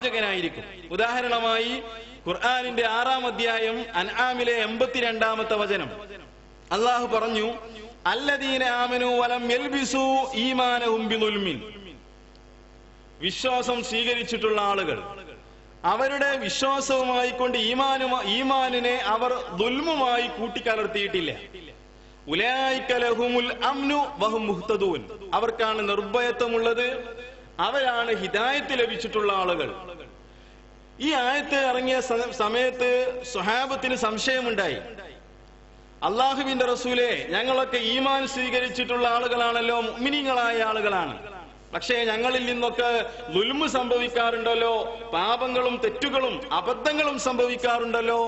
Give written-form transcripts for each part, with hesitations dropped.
പ്രവാചകനായിരിക്കും. ഉദാഹരണമായി ഖുർആനിന്റെ 6-ാം അധ്യായം അൻആമിലെ 82-ാമത്തെ വചനം അല്ലാഹു പറഞ്ഞു, അല്ലദീന ആമനൂ വലം യൽബിസൂ ഈമാനഹും ബിദുൽമിൻ. വിശ്വാസം സ്വീകരിച്ചിട്ടുള്ള ആളുകൾ അവരുടെ വിശ്വാസവുമായി കൊണ്ട് ഈമാനിനെ അവർ ദുൽമുമായി കൂട്ടിക്കലർത്തിയിട്ടില്ല. ഉലൈക ലഹുമുൽ അംനു വഹും മുഹ്തദൂൻ. അവർക്കാണ് നിർഭയത്വമുള്ളത്, അവരാണ് ഹിദായത്ത് ലഭിച്ചിട്ടുള്ള ആളുകൾ. ഈ ആയത്ത് ഇറങ്ങിയ സമയത്ത് സ്വഹാബത്തിന് സംശയമുണ്ടായി. അള്ളാഹുവിന്റെ റസൂലേ, ഞങ്ങളൊക്കെ ഈമാൻ സ്വീകരിച്ചിട്ടുള്ള ആളുകളാണല്ലോ, മുഅ്മിനീങ്ങളായ ആളുകളാണ്. പക്ഷേ ഞങ്ങളിൽ നിന്നൊക്കെ ദുൽമ് സംഭവിക്കാറുണ്ടല്ലോ, പാപങ്ങളും തെറ്റുകളും അബദ്ധങ്ങളും സംഭവിക്കാറുണ്ടല്ലോ.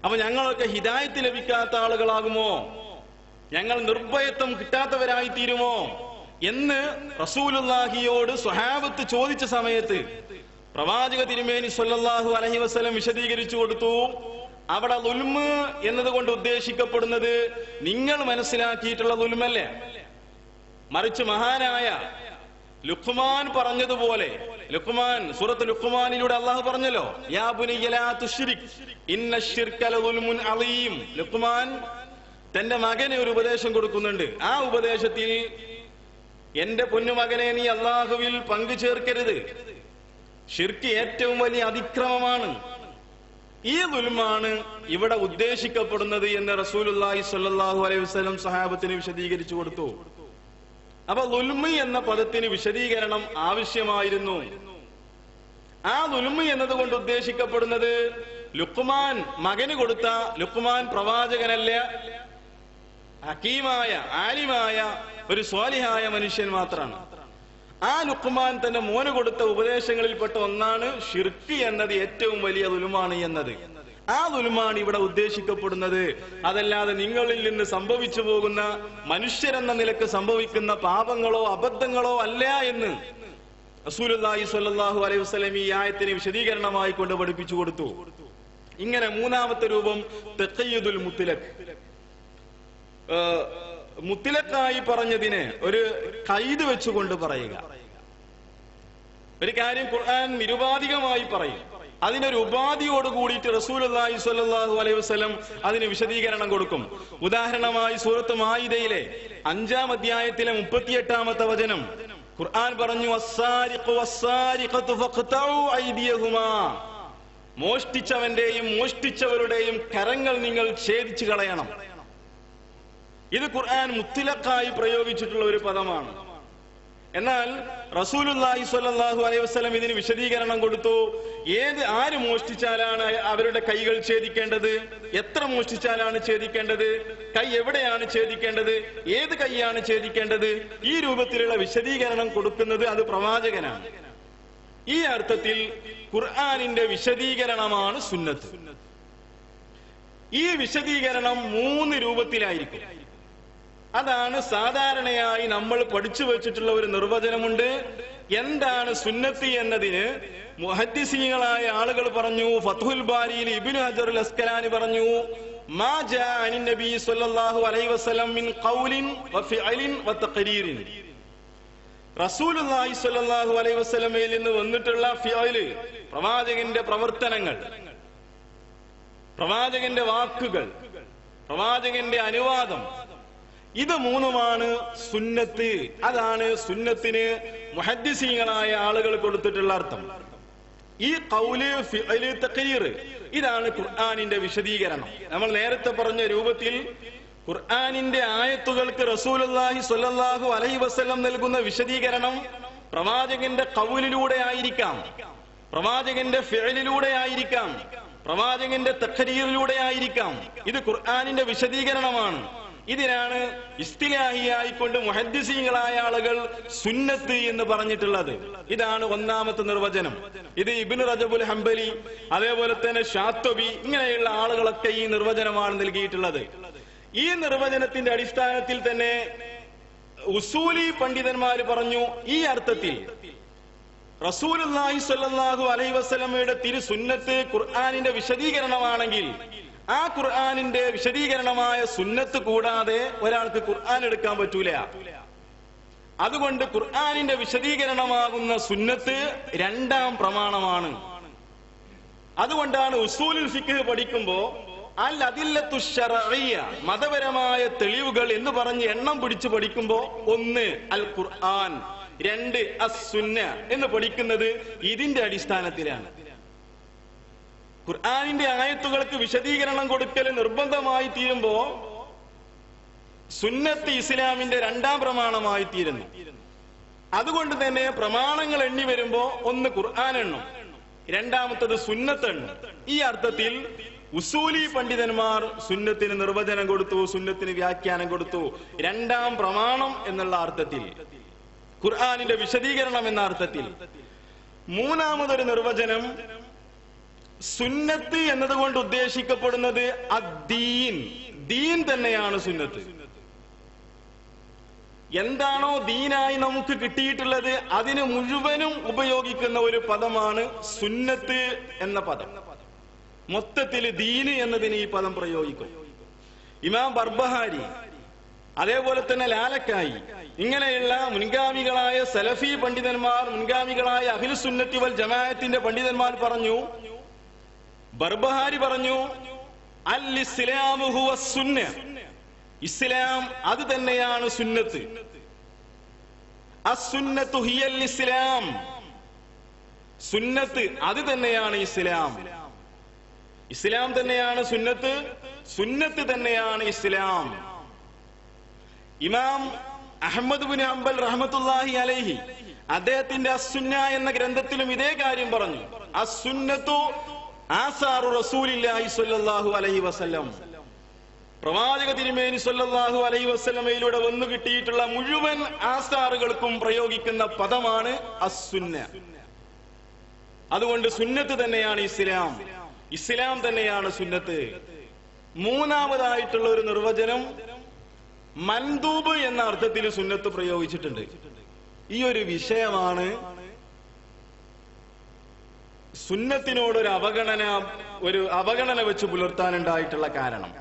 അപ്പൊ ഞങ്ങളൊക്കെ ഹിദായത്ത് ലഭിക്കാത്ത ആളുകളാകുമോ? ഞങ്ങൾ നിർഭയത്വം കിട്ടാത്തവരായി തീരുമോ എന്ന് റസൂലുള്ളാഹിയോട് സ്വഹാബത്ത് ചോദിച്ച സമയത്ത് പ്രവാചക തിരുമേനി സ്വല്ലല്ലാഹു അലൈഹി വസല്ലം വിശദീകരിച്ചു കൊടുത്തു. അവിടെ ദുൽമ് എന്നതുകൊണ്ട് ഉദ്ദേശിക്കപ്പെടുന്നത് നിങ്ങൾ മനസ്സിലാക്കിയിട്ടുള്ള ദുൽമല്ല, മറിച്ച് മഹാനായ ലുഖ്മാൻ പറഞ്ഞതുപോലെ, ലുഖ്മാൻ സൂറത്ത് ലുഖ്മാനിലൂടെ അള്ളാഹു പറഞ്ഞല്ലോ, യാ ബുനയ്യ ലാ തുശ്രിക് ഇന്നശ്ശിർക ലദുൽമുൻ അളീം. ലുഖ്മാൻ തന്റെ മകന് ഒരു ഉപദേശം കൊടുക്കുന്നുണ്ട്. ആ ഉപദേശത്തിൽ, എന്റെ പൊന്നുമകനെ, നീ അള്ളാഹുവിൽ പങ്കു ചേർക്കരുത്, ഷിർക്ക് ഏറ്റവും വലിയ അതിക്രമമാണ്, ഈ ദുൽമാണ് ഇവിടെ ഉദ്ദേശിക്കപ്പെടുന്നത് എന്ന് റസൂലുള്ളാഹി സ്വല്ലല്ലാഹു അലൈഹി വസല്ലം സഹാബത്തിന് വിശദീകരിച്ചു കൊടുത്തു. അപ്പൊ ദുൽമ് എന്ന പദത്തിന് വിശദീകരണം ആവശ്യമായിരുന്നു. ആ ദുൽമ് എന്നതുകൊണ്ട് ഉദ്ദേശിക്കപ്പെടുന്നത് ലുഖ്മാൻ മകന് കൊടുത്ത, ലുഖ്മാൻ പ്രവാചകനല്ല, ഹക്കീമായ ആലിമായ ഒരു സ്വാലിഹായ മനുഷ്യൻ മാത്രമാണ്. ആ ലുഖ്മാൻ തന്റെ മോന് കൊടുത്ത ഉപദേശങ്ങളിൽപ്പെട്ട ഒന്നാണ് ഷിർക്ക് എന്നത് ഏറ്റവും വലിയ ദുൽമാണ് എന്നത്. ആ ദുൽമാണ് ഇവിടെ ഉദ്ദേശിക്കപ്പെടുന്നത്. അതല്ലാതെ നിങ്ങളിൽ നിന്ന് സംഭവിച്ചു പോകുന്ന, മനുഷ്യരെന്ന നിലക്ക് സംഭവിക്കുന്ന പാപങ്ങളോ അബദ്ധങ്ങളോ അല്ല എന്ന് റസൂലുള്ളാഹി സ്വല്ലല്ലാഹു അലൈഹി വസല്ലം ഈ ആയത്തിന് വിശദീകരണമായി കൊണ്ട് പഠിപ്പിച്ചു കൊടുത്തു. ഇങ്ങനെ മൂന്നാമത്തെ രൂപം തഖയ്യുദുൽ മുത്ലഖ്. മുത്ലഖായി പറഞ്ഞതിന് ഒരു ഖൈദ് വെച്ചുകൊണ്ട് പറയുക. ഒരു കാര്യം ഖുർആൻ നിരുപാധികമായി പറയും, അതിനൊരു ഉപാധിയോട് കൂടിയിട്ട് റസൂലുള്ളാഹി സ്വല്ലല്ലാഹു അലൈഹി വസല്ലം അതിന് വിശദീകരണം കൊടുക്കും. ഉദാഹരണമായി സൂറത്ത് മാഇദയിലെ 5-ാം അധ്യായത്തിലെ 38-ാമത്തെ വചനം ഖുർആൻ പറഞ്ഞു, വസ്സാരിഖു വസ്സാരിഖതു ഫഖ്തഉ ഐദിയഹുമാ. മോഷ്ടിച്ചവന്റെയും മോഷ്ടിച്ചവരുടെയും കരങ്ങൾ നിങ്ങൾ ഛേദിച്ചു കളയണം. ഇത് ഖുർആൻ മുത്ലഖായി പ്രയോഗിച്ചിട്ടുള്ള ഒരു പദമാണ്. എന്നാൽ റസൂലുള്ളാഹി സ്വല്ലല്ലാഹു അലൈഹി വസല്ലം ഇതിന് വിശദീകരണം കൊടുത്തു. ആര് മോഷ്ടിച്ചാലാണ് അവരുടെ കൈകൾ ഛേദിക്കേണ്ടത്, എത്ര മോഷ്ടിച്ചാലാണ് ഛേദിക്കേണ്ടത്, കൈ എവിടെയാണ് ഛേദിക്കേണ്ടത്, ഏത് കൈയാണ് ഛേദിക്കേണ്ടത്, ഈ രൂപത്തിലുള്ള വിശദീകരണം കൊടുക്കുന്നത് അത് പ്രവാചകനാണ്. ഈ അർത്ഥത്തിൽ ഖുർആനിന്റെ വിശദീകരണമാണ് സുന്നത്ത്. ഈ വിശദീകരണം 3 രൂപത്തിലായിരിക്കും. അതാണ് സാധാരണയായി നമ്മൾ പഠിച്ചു വെച്ചിട്ടുള്ള ഒരു നിർവചനമുണ്ട്. എന്താണ് സുന്നത്ത് എന്നതിന് മുഹദ്ദിസീങ്ങളായ ആളുകൾ പറഞ്ഞു. ഫത്ഹുൽ ബാരിയിൽ ഇബ്നു ഹജറുൽ അസ്കലാനി പറഞ്ഞു, മാ ജാ അനിൻ നബി സ്വല്ലല്ലാഹു അലൈഹി വസല്ലം മിൻ ഖൗലിൻ വഫിഅലിൻ വതഖരീരിൻ. റസൂലുള്ളാഹി സ്വല്ലല്ലാഹു അലൈഹി വസല്ലമയിൽ നിന്ന് വന്നിട്ടുള്ള ഫിഅല്, പ്രവാചകന്റെ പ്രവർത്തനങ്ങൾ, പ്രവാചകന്റെ വാക്കുകൾ, പ്രവാചകന്റെ അനുവാദം, ഇത് 3മാണ് സുന്നത്ത്. അതാണ് സുന്നത്തിന് മുഹദ്ദിസീങ്ങളായ ആളുകൾ കൊടുത്തിട്ടുള്ള അർത്ഥം. ഈ ഖൗല്, ഫിഅല്, തഖരീർ, ഇതാണ് ഖുർആനിന്റെ വിശദീകരണം. നമ്മൾ നേരത്തെ പറഞ്ഞ രൂപത്തിൽ ഖുർആനിന്റെ ആയത്തുകൾക്ക് റസൂലുള്ളാഹി സ്വല്ലല്ലാഹു അലൈഹി വസല്ലം നൽകുന്ന വിശദീകരണം പ്രവാചകന്റെ ഖൗലിലൂടെ ആയിരിക്കാം, പ്രവാചകന്റെ ഫിഅലിലൂടെ ആയിരിക്കാം, പ്രവാചകന്റെ തഖരീറിലൂടെ ആയിരിക്കാം. ഇത് ഖുർആനിന്റെ വിശദീകരണമാണ്. ഇതിനാണ് ഇസ്തിലാഹിയായിക്കൊണ്ട് മുഹദ്ദിസീങ്ങളായ ആളുകൾ സുന്നത്ത് എന്ന് പറഞ്ഞിട്ടുള്ളത്. ഇതാണ് 1ാമത്തെ നിർവചനം. ഇത് ഇബ്നു റജബുൽ ഹംബലി, അതേപോലെ തന്നെ ഷാത്വബി, ഇങ്ങനെയുള്ള ആളുകളൊക്കെ ഈ നിർവചനമാണ് നൽകിയിട്ടുള്ളത്. ഈ നിർവചനത്തിന്റെ അടിസ്ഥാനത്തിൽ തന്നെ ഉസൂലി പണ്ഡിതന്മാര് പറഞ്ഞു, ഈ അർത്ഥത്തിൽ റസൂലുള്ളാഹി സ്വല്ലല്ലാഹു അലൈഹി വസല്ലമയുടെ തിരുസുന്നത്ത് ഖുർആനിന്റെ വിശദീകരണമാണെങ്കിൽ ആ ഖുർആനിന്റെ വിശദീകരണമായ സുന്നത്ത് കൂടാതെ ഒരാൾക്ക് ഖുർആൻ എടുക്കാൻ പറ്റൂല. അതുകൊണ്ട് ഖുർആനിന്റെ വിശദീകരണമാകുന്ന സുന്നത്ത് രണ്ടാം പ്രമാണമാണ്. അതുകൊണ്ടാണ് ഉസൂലുൽ ഫിഖ് പഠിക്കുമ്പോ അൽ അദില്ലത്തു ശർഇയ്യ, മതപരമായ തെളിവുകൾ എന്ന് പറഞ്ഞ് എണ്ണം പിടിച്ച് പഠിക്കുമ്പോ 1 അൽ ഖുർആൻ, 2 അസ്-സുന്ന എന്ന് പഠിക്കുന്നത് ഇതിന്റെ അടിസ്ഥാനത്തിലാണ്. ഖുർആനിന്റെ ആയത്തുകൾക്ക് വിശദീകരണം കൊടുക്കൽ നിർബന്ധമായി തീരുമ്പോ സുന്നത്ത് ഇസ്ലാമിന്റെ രണ്ടാം പ്രമാണമായി തീരുന്നു. അതുകൊണ്ട് തന്നെ പ്രമാണങ്ങൾ എണ്ണി വരുമ്പോ 1 ഖുർആൻ എണ്ണും, രണ്ടാമത്തത് സുന്നത്ത് എണ്ണും. ഈ അർത്ഥത്തിൽ ഉസൂലി പണ്ഡിതന്മാർ സുന്നത്തിന് നിർവചനം കൊടുത്തു, സുന്നത്തിന് വ്യാഖ്യാനം കൊടുത്തു. രണ്ടാം പ്രമാണം എന്നുള്ള അർത്ഥത്തിൽ, ഖുർആനിന്റെ വിശദീകരണം എന്ന അർത്ഥത്തിൽ. മൂന്നാമതൊരു നിർവചനം, സുന്നത്ത് എന്നതുകൊണ്ട് ഉദ്ദേശിക്കപ്പെടുന്നത് അദ്ദീൻ, ദീൻ തന്നെയാണ് സുന്നത്ത്. എന്താണോ ദീനായി നമുക്ക് കിട്ടിയിട്ടുള്ളത് അതിന് മുഴുവനും ഉപയോഗിക്കുന്ന ഒരു പദമാണ് സുന്നത്ത് എന്ന പദം. മൊത്തത്തിൽ ദീന് എന്നതിന് ഈ പദം പ്രയോഗിക്കും. ഇമാം ബർബഹാരി, അതേപോലെ തന്നെ ലാലക്കായി, ഇങ്ങനെയുള്ള മുൻഗാമികളായ സലഫി പണ്ഡിതന്മാർ, മുൻഗാമികളായ അഹ്ലുസ് സുന്നത്തി വൽ ജമാഅത്തിന്റെ പണ്ഡിതന്മാർ പറഞ്ഞു, ബർബഹാരി പറഞ്ഞു, അൽ ഇസ്ലാമു ഹുവ സുന്ന, ഇസ്ലാം അത് തന്നെയാണ് സുന്നത്ത്. അസ്സുന്നത്തു ഹിയൽ ഇസ്ലാം, സുന്നത്ത് അത് തന്നെയാണ് ഇസ്ലാം. ഇസ്ലാം തന്നെയാണ് സുന്നത്ത്, സുന്നത്ത് തന്നെയാണ് ഇസ്ലാം. ഇമാം അഹ്മദ് ബിൻ ഹംബൽ റഹ്മത്തുള്ളാഹി അലൈഹി അദ്ദേഹത്തിന്റെ അസ്സുന്ന എന്ന ഗ്രന്ഥത്തിലും ഇതേ കാര്യം പറഞ്ഞു. അസ്സുന്നത്തു ആസാറു റസൂലില്ലാഹി സ്വല്ലല്ലാഹു അലൈഹി വസല്ലം, പ്രവാചക തിരുമേനി സ്വല്ലല്ലാഹു അലൈഹി വസല്ലമയിലൂടെ വന്നു കിട്ടിയിട്ടുള്ള മുഴുവൻ ആസാറുകൾക്കും പ്രയോഗിക്കുന്ന പദമാണ് അസ്സുന്ന. അതുകൊണ്ട് സുന്നത്ത് തന്നെയാണ് ഇസ്ലാം, ഇസ്ലാം തന്നെയാണ് സുന്നത്ത്. മൂന്നാമതായിട്ടുള്ള ഒരു നിർവചനം, മൻദൂബ് എന്ന അർത്ഥത്തിൽ സുന്നത്ത് പ്രയോഗിച്ചിട്ടുണ്ട്. ഈ ഒരു വിഷയമാണ് സുന്നത്തിനോടൊരു അവഗണന വെച്ച് പുലർത്താനുണ്ടായിട്ടുള്ള കാരണം.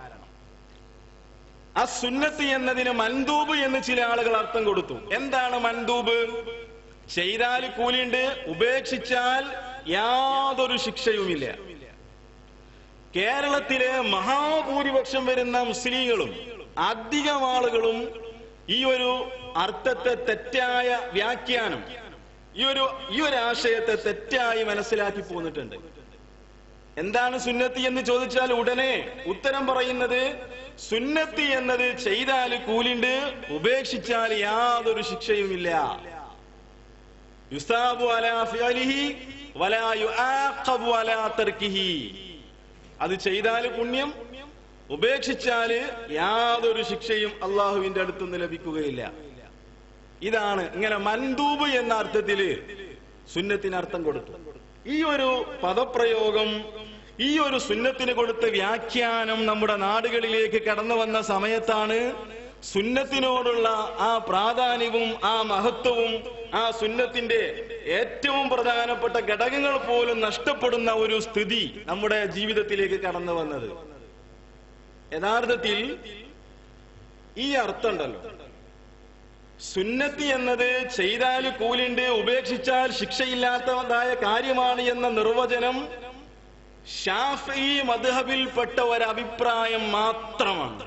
ആ സുന്നത്ത് എന്നതിന് മൻദൂബ് എന്ന് ചില ആളുകൾ അർത്ഥം കൊടുത്തു. എന്താണ് മൻദൂബ്? ചെയ്താൽ കൂലിയുണ്ട്, ഉപേക്ഷിച്ചാൽ യാതൊരു ശിക്ഷയുമില്ല. കേരളത്തിലെ മഹാഭൂരിപക്ഷം വരുന്ന മുസ്ലിങ്ങളും അധികം ആളുകളും ഈ ഒരു അർത്ഥത്തെ തെറ്റായ വ്യാഖ്യാനം, ഈ ഒരു ആശയത്തെ തെറ്റായി മനസ്സിലാക്കി പോന്നിട്ടുണ്ട്. എന്താണ് സുന്നത്തി എന്ന് ചോദിച്ചാൽ ഉടനെ ഉത്തരം പറയുന്നത്, സുന്നത്തി എന്നത് ചെയ്താൽ കൂലിണ്ട്, ഉപേക്ഷിച്ചാൽ യാതൊരു ശിക്ഷയുമില്ല. യുസാബു അലാ ഫിഅലിഹി വലാ യുആഖബു അലാ തർക്കിഹി, അത് ചെയ്താൽ പുണ്യം, ഉപേക്ഷിച്ചാല് യാതൊരു ശിക്ഷയും അള്ളാഹുവിന്റെ അടുത്തുനിന്ന് ലഭിക്കുകയില്ല. ഇതാണ് ഇങ്ങനെ മൻദൂബ് എന്ന അർത്ഥത്തില് സുന്നത്തിന് അർത്ഥം കൊടുത്തു. ഈ ഒരു പദപ്രയോഗം, ഈ ഒരു സുന്നത്തിന് കൊടുത്ത വ്യാഖ്യാനം നമ്മുടെ നാടുകളിലേക്ക് കടന്നു വന്ന സമയത്താണ് സുന്നത്തിനോടുള്ള ആ പ്രാധാന്യവും ആ മഹത്വവും ആ സുന്നത്തിന്റെ ഏറ്റവും പ്രധാനപ്പെട്ട ഘടകങ്ങൾ പോലും നഷ്ടപ്പെടുന്ന ഒരു സ്ഥിതി നമ്മുടെ ജീവിതത്തിലേക്ക് കടന്നു വന്നത്. യഥാർത്ഥത്തിൽ ഈ അർത്ഥം ഉണ്ടല്ലോ, സുന്നത്തി എന്നത് ചെയ്താൽ കൂലിണ്ട്, ഉപേക്ഷിച്ചാൽ ശിക്ഷയില്ലാത്തതായ കാര്യമാണ് എന്ന നിർവചനം ശാഫിഈ മദ്ഹബിൽപ്പെട്ട ഒരഭിപ്രായം മാത്രമാണ്.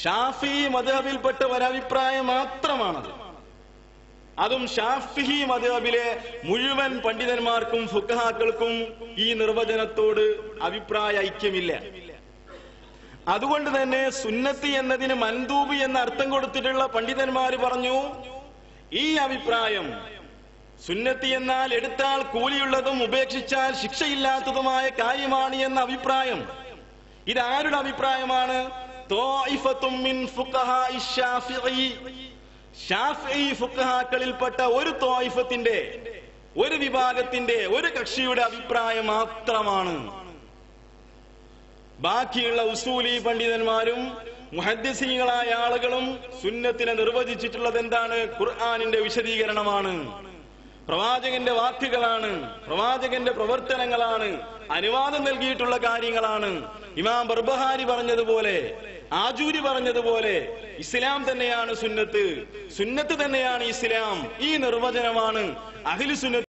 ഷാഫിഈ മദ്ഹബിൽപ്പെട്ട ഒരഭിപ്രായം മാത്രമാണത്. അതും ഷാഫിഈ മദ്ഹബിലെ മുഴുവൻ പണ്ഡിതന്മാർക്കും ഫുഖഹാക്കൾക്കും ഈ നിർവചനത്തോട് അഭിപ്രായ ഐക്യമില്ല. അതുകൊണ്ട് തന്നെ സുന്നത്തി എന്നതിന് മൻദൂബ് എന്ന അർത്ഥം കൊടുത്തിട്ടുള്ള പണ്ഡിതന്മാര് പറഞ്ഞു, ഈ അഭിപ്രായം സുന്നത്തി എന്നാൽ എടുത്താൽ കൂലിയുള്ളതും ഉപേക്ഷിച്ചാൽ ശിക്ഷയില്ലാത്തതുമായ കാര്യമാണ് എന്ന അഭിപ്രായം ഇതാരുടെ അഭിപ്രായമാണ്? ത്വായിഫത്തും മിൻ ഫുഖഹാഇ ശാഫിഈ, ശാഫിഈ ഫുഖഹാക്കളിൽപ്പെട്ട ഒരു ത്വായിഫത്തിന്റെ, ഒരു വിഭാഗത്തിന്റെ, ഒരു കക്ഷിയുടെ അഭിപ്രായം മാത്രമാണ്. ബാക്കിയുള്ള ഉസൂലി പണ്ഡിതന്മാരും മുഹദ്ദിസീങ്ങളായ ആളുകളും സുന്നത്തിനെ നിർവചിച്ചിട്ടുള്ളത് എന്താണ്? ഖുർആനിന്റെ വിശദീകരണമാണ്, പ്രവാചകന്റെ വാക്കുകളാണ്, പ്രവാചകന്റെ പ്രവർത്തനങ്ങളാണ്, അനുവാദം നൽകിയിട്ടുള്ള കാര്യങ്ങളാണ്. ഇമാം ബർബഹാരി പറഞ്ഞതുപോലെ, ആജൂരി പറഞ്ഞതുപോലെ ഇസ്ലാം തന്നെയാണ് സുന്നത്ത്, സുന്നത്ത് തന്നെയാണ് ഇസ്ലാം. ഈ നിർവചനമാണ് അഹ്ലു സുന്നത്ത്